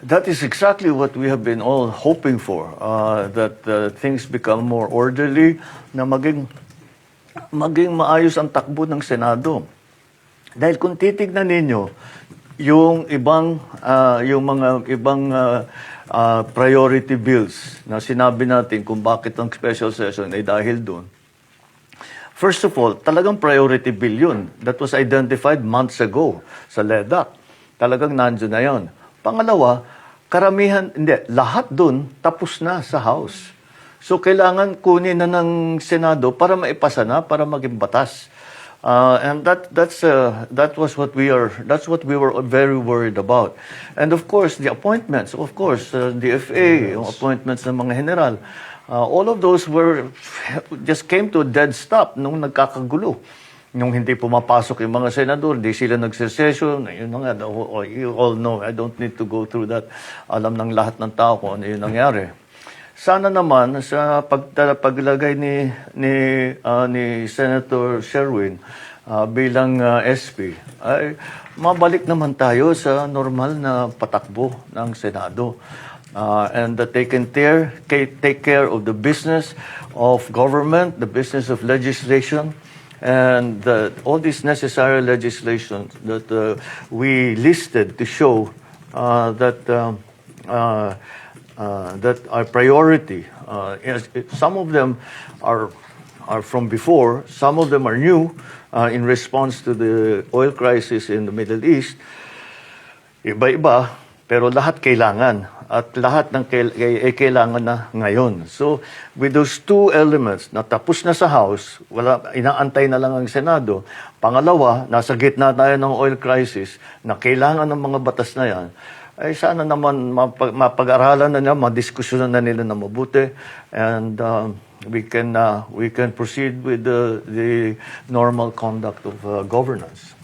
That is exactly what we have been all hoping for, that things become more orderly, na maging maayos ang takbo ng Senado. Dahil kung titignan ninyo, yung mga ibang priority bills na sinabi natin kung bakit ang special session ay dahil doon. First of all, talagang priority bill yun. That was identified months ago sa LEDAC. Talagang nandiyo na yun. Pangalawa, lahat dun tapos na sa House. So kailangan kunin na ng Senado para maipasa na, para maging batas. And that's what we were very worried about. And of course, the appointments, the FA, yung appointments ng mga general, all of those just came to a dead stop nung nagkakagulo. Nung hindi pumapasok yung mga senador, di sila nagsesesyon, yun nga, you all know, I don't need to go through that. Alam ng lahat ng tao kung ano yung nangyari. Sana naman, sa paglagay ni Senator Sherwin bilang SP, ay mabalik naman tayo sa normal na patakbo ng Senado. And that they can take care of the business of government, the business of legislation, and all these necessary legislation that we listed to show that our priority. Some of them are from before, some of them are new in response to the oil crisis in the Middle East. Iba-iba, pero lahat kailangan. At lahat ng kailangan na ngayon. So, with those two elements, na tapos na sa House, inaantay na lang ang Senado. Pangalawa, nasa gitna tayo ng oil crisis, na kailangan ng mga batas na yan, ay sana naman mapag-aralan na niya, madiskusyonan na nila na mabuti, and we can proceed with the normal conduct of governance.